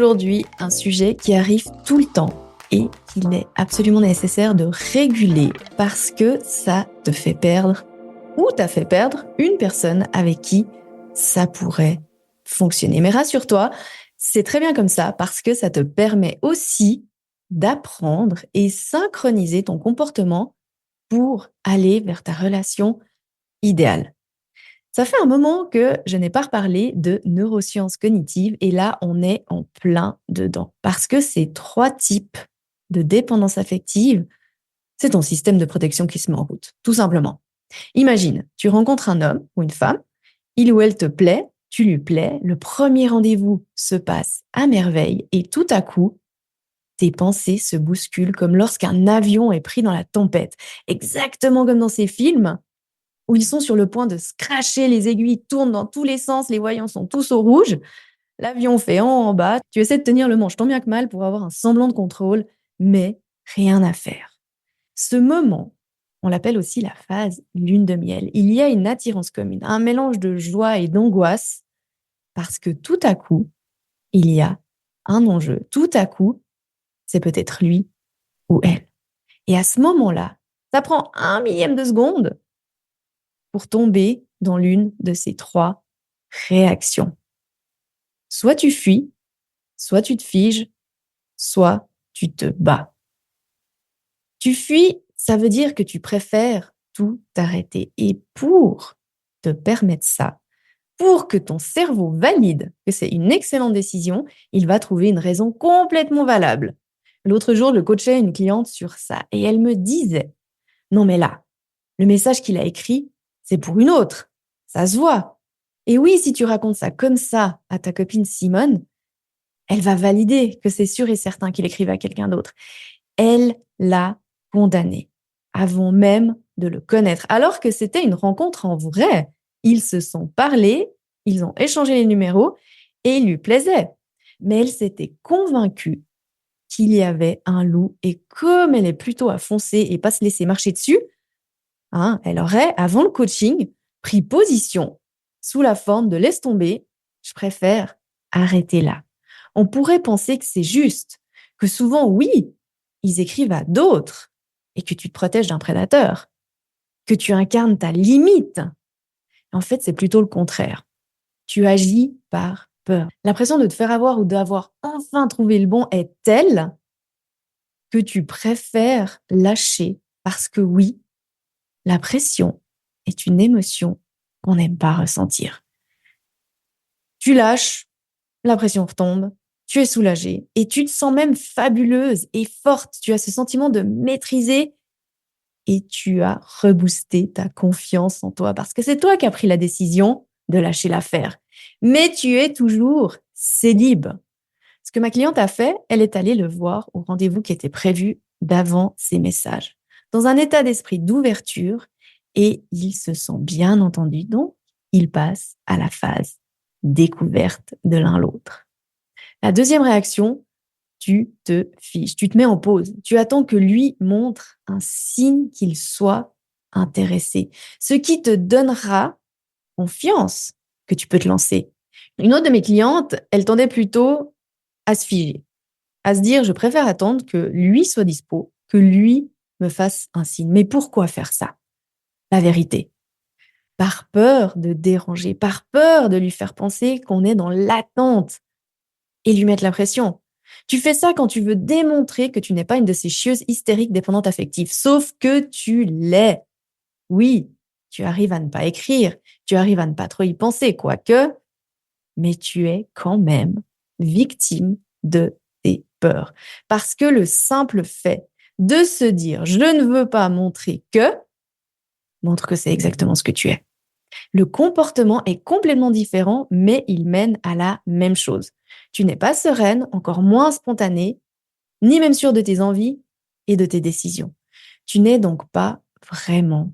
aujourd'hui un sujet qui arrive tout le temps et qu'il est absolument nécessaire de réguler parce que ça te fait perdre ou t'a fait perdre une personne avec qui ça pourrait fonctionner. Mais rassure-toi, c'est très bien comme ça parce que ça te permet aussi d'apprendre et synchroniser ton comportement pour aller vers ta relation idéale. Ça fait un moment que je n'ai pas reparlé de neurosciences cognitives et là, on est en plein dedans. Parce que ces 3 types de dépendance affective, c'est ton système de protection qui se met en route, tout simplement. Imagine, tu rencontres un homme ou une femme, il ou elle te plaît, tu lui plais, le premier rendez-vous se passe à merveille et tout à coup, tes pensées se bousculent comme lorsqu'un avion est pris dans la tempête. Exactement comme dans ces films où ils sont sur le point de se cracher, les aiguilles tournent dans tous les sens, les voyants sont tous au rouge, l'avion fait en bas, tu essaies de tenir le manche tant bien que mal pour avoir un semblant de contrôle, mais rien à faire. Ce moment, on l'appelle aussi la phase lune de miel. Il y a une attirance commune, un mélange de joie et d'angoisse, parce que tout à coup, il y a un enjeu. Tout à coup, c'est peut-être lui ou elle. Et à ce moment-là, ça prend un millième de seconde pour tomber dans l'une de ces 3 réactions. Soit tu fuis, soit tu te figes, soit tu te bats. Tu fuis, ça veut dire que tu préfères tout arrêter. Et pour te permettre ça, pour que ton cerveau valide que c'est une excellente décision, il va trouver une raison complètement valable. L'autre jour, je coachais une cliente sur ça et elle me disait, non mais là, le message qu'il a écrit, c'est pour une autre. Ça se voit. Et oui, si tu racontes ça comme ça à ta copine Simone, elle va valider que c'est sûr et certain qu'il écrive à quelqu'un d'autre. Elle l'a condamné avant même de le connaître, alors que c'était une rencontre en vrai. Ils se sont parlé, ils ont échangé les numéros et il lui plaisait. Mais elle s'était convaincue qu'il y avait un loup et comme elle est plutôt à foncer et pas se laisser marcher dessus, elle aurait, avant le coaching, pris position sous la forme de laisse tomber, je préfère arrêter là. On pourrait penser que c'est juste, que souvent, oui, ils écrivent à d'autres et que tu te protèges d'un prédateur, que tu incarnes ta limite. En fait, c'est plutôt le contraire. Tu agis par peur. L'impression de te faire avoir ou d'avoir enfin trouvé le bon est telle que tu préfères lâcher parce que oui, la pression est une émotion qu'on n'aime pas ressentir. Tu lâches, la pression retombe, tu es soulagée et tu te sens même fabuleuse et forte. Tu as ce sentiment de maîtriser et tu as reboosté ta confiance en toi parce que c'est toi qui as pris la décision de lâcher l'affaire. Mais tu es toujours célib. Ce que ma cliente a fait, elle est allée le voir au rendez-vous qui était prévu d'avant ses messages, dans un état d'esprit d'ouverture et ils se sont bien entendus. Donc, ils passent à la phase découverte de l'un l'autre. La deuxième réaction, tu te fiches, tu te mets en pause, tu attends que lui montre un signe qu'il soit intéressé, ce qui te donnera confiance que tu peux te lancer. Une autre de mes clientes, elle tendait plutôt à se figer, à se dire, je préfère attendre que lui soit dispo, que lui me fasse un signe. Mais pourquoi faire ça? La vérité. Par peur de déranger, par peur de lui faire penser qu'on est dans l'attente et lui mettre la pression. Tu fais ça quand tu veux démontrer que tu n'es pas une de ces chieuses hystériques dépendantes affectives, sauf que tu l'es. Oui, tu arrives à ne pas écrire, tu arrives à ne pas trop y penser, quoique, mais tu es quand même victime de tes peurs. Parce que le simple fait de se dire je ne veux pas montrer que montre que c'est exactement ce que tu es. Le comportement est complètement différent, mais il mène à la même chose. Tu n'es pas sereine, encore moins spontanée, ni même sûre de tes envies et de tes décisions. Tu n'es donc pas vraiment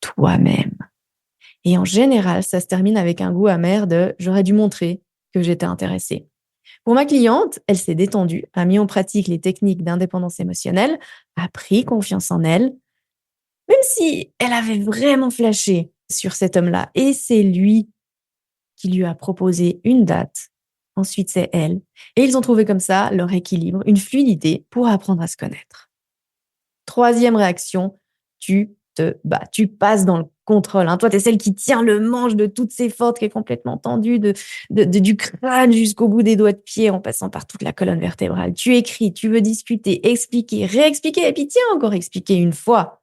toi-même. Et en général, ça se termine avec un goût amer de j'aurais dû montrer que j'étais intéressée. Pour ma cliente, elle s'est détendue, a mis en pratique les techniques d'indépendance émotionnelle, a pris confiance en elle, même si elle avait vraiment flashé sur cet homme-là. Et c'est lui qui lui a proposé une date ensuite c'est elle. Et ils ont trouvé comme ça leur équilibre, une fluidité pour apprendre à se connaître. Troisième réaction, tu te bats, tu passes dans le contrôle. Toi, tu es celle qui tient le manche de toutes ces fortes, qui est complètement tendue, du crâne jusqu'au bout des doigts de pied, en passant par toute la colonne vertébrale. Tu écris, tu veux discuter, expliquer, réexpliquer, et puis tiens, encore expliquer une fois.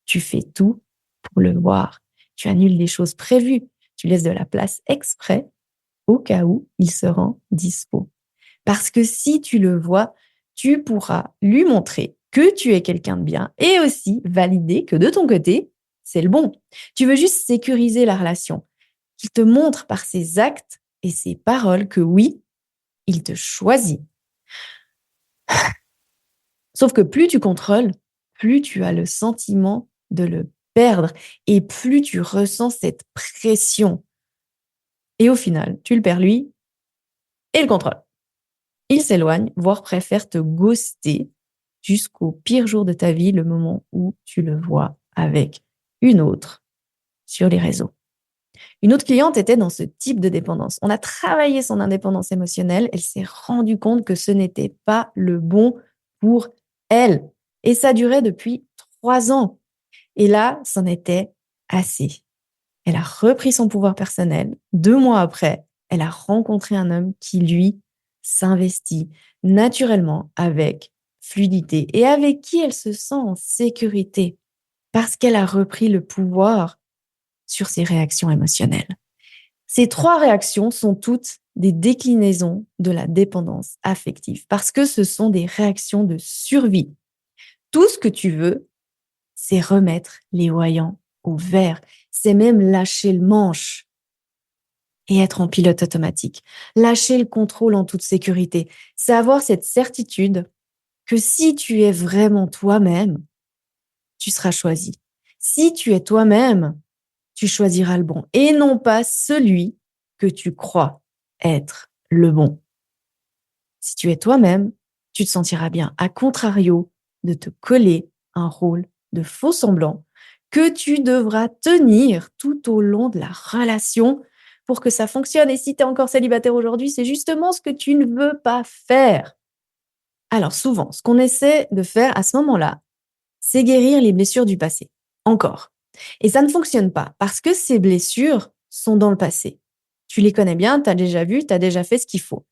Tu fais tout pour le voir. Tu annules des choses prévues. Tu laisses de la place exprès au cas où il se rend dispo. Parce que si tu le vois, tu pourras lui montrer que tu es quelqu'un de bien et aussi valider que de ton côté, c'est le bon. Tu veux juste sécuriser la relation, qu'il te montre par ses actes et ses paroles que oui, il te choisit. Sauf que plus tu contrôles, plus tu as le sentiment de le perdre et plus tu ressens cette pression. Et au final, tu le perds lui et le contrôle. Il s'éloigne, voire préfère te ghoster jusqu'au pire jour de ta vie, le moment où tu le vois avec une autre sur les réseaux. Une autre cliente était dans ce type de dépendance. On a travaillé son indépendance émotionnelle. Elle s'est rendue compte que ce n'était pas le bon pour elle. Et ça durait depuis 3 ans. Et là, c'en était assez. Elle a repris son pouvoir personnel. 2 mois après, elle a rencontré un homme qui, lui, s'investit naturellement avec fluidité et avec qui elle se sent en sécurité parce qu'elle a repris le pouvoir sur ses réactions émotionnelles. Ces 3 réactions sont toutes des déclinaisons de la dépendance affective parce que ce sont des réactions de survie. Tout ce que tu veux, c'est remettre les voyants au vert, c'est même lâcher le manche et être en pilote automatique. Lâcher le contrôle en toute sécurité. C'est avoir cette certitude que si tu es vraiment toi-même, tu seras choisi. Si tu es toi-même, tu choisiras le bon et non pas celui que tu crois être le bon. Si tu es toi-même, tu te sentiras bien. À contrario de te coller un rôle de faux semblant que tu devras tenir tout au long de la relation pour que ça fonctionne. Et si tu es encore célibataire aujourd'hui, c'est justement ce que tu ne veux pas faire. Alors souvent, ce qu'on essaie de faire à ce moment-là, c'est guérir les blessures du passé. Encore. Et ça ne fonctionne pas parce que ces blessures sont dans le passé. Tu les connais bien, tu as déjà vu, tu as déjà fait ce qu'il faut.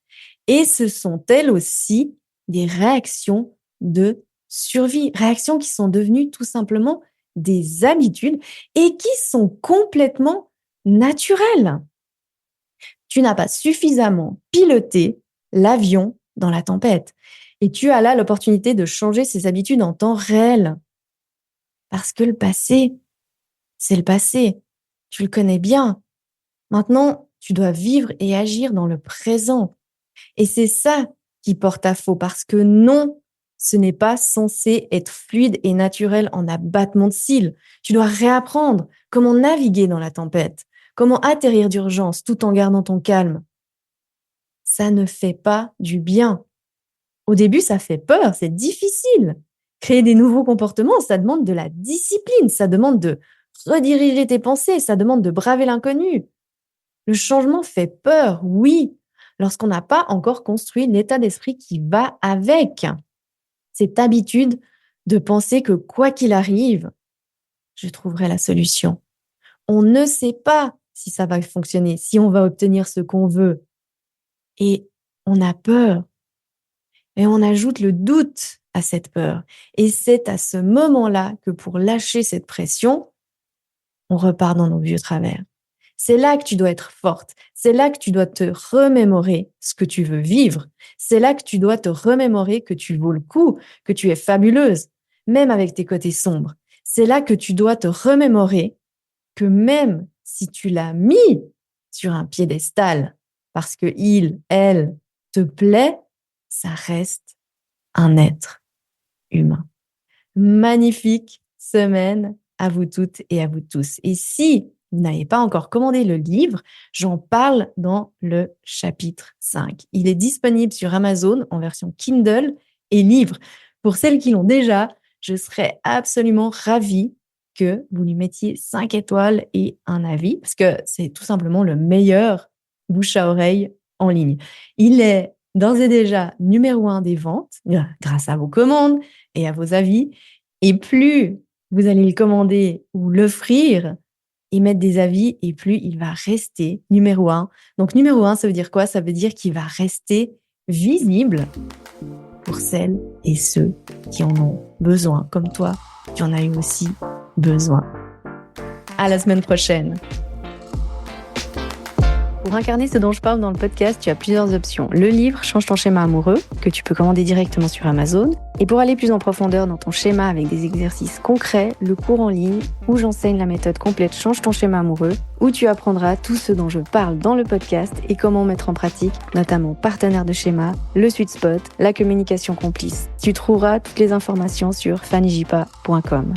Et ce sont elles aussi des réactions de survie, réactions qui sont devenues tout simplement des habitudes et qui sont complètement naturelles. Tu n'as pas suffisamment piloté l'avion dans la tempête. Et tu as là l'opportunité de changer ces habitudes en temps réel. Parce que le passé, c'est le passé. Tu le connais bien. Maintenant, tu dois vivre et agir dans le présent. Et c'est ça qui porte à faux parce que non, ce n'est pas censé être fluide et naturel en abattement de cils. Tu dois réapprendre comment naviguer dans la tempête, comment atterrir d'urgence tout en gardant ton calme. Ça ne fait pas du bien. Au début, ça fait peur, c'est difficile. Créer des nouveaux comportements, ça demande de la discipline, ça demande de rediriger tes pensées, ça demande de braver l'inconnu. Le changement fait peur, oui, lorsqu'on n'a pas encore construit l'état d'esprit qui va avec. Cette habitude de penser que quoi qu'il arrive, je trouverai la solution. On ne sait pas si ça va fonctionner, si on va obtenir ce qu'on veut. Et on a peur. Et on ajoute le doute à cette peur. Et c'est à ce moment-là que pour lâcher cette pression, on repart dans nos vieux travers. C'est là que tu dois être forte. C'est là que tu dois te remémorer ce que tu veux vivre. C'est là que tu dois te remémorer que tu vaux le coup, que tu es fabuleuse, même avec tes côtés sombres. C'est là que tu dois te remémorer que même si tu l'as mis sur un piédestal parce que il, elle te plaît, ça reste un être humain. Magnifique semaine à vous toutes et à vous tous. Et si vous n'avez pas encore commandé le livre, j'en parle dans le chapitre 5. Il est disponible sur Amazon en version Kindle et livre. Pour celles qui l'ont déjà, je serais absolument ravie que vous lui mettiez 5 étoiles et un avis, parce que c'est tout simplement le meilleur bouche à oreille en ligne. Il est d'ores et déjà numéro 1 des ventes grâce à vos commandes et à vos avis. Et plus vous allez le commander ou l'offrir et mettre des avis, et plus il va rester numéro 1. Donc numéro 1, ça veut dire quoi? Ça veut dire qu'il va rester visible pour celles et ceux qui en ont besoin, comme toi, tu en as eu aussi besoin. À la semaine prochaine. Pour incarner ce dont je parle dans le podcast, tu as plusieurs options. Le livre Change ton schéma amoureux, que tu peux commander directement sur Amazon. Et pour aller plus en profondeur dans ton schéma avec des exercices concrets, le cours en ligne où j'enseigne la méthode complète Change ton schéma amoureux, où tu apprendras tout ce dont je parle dans le podcast et comment mettre en pratique, notamment partenaire de schéma, le sweet spot, la communication complice. Tu trouveras toutes les informations sur fannyjipa.com.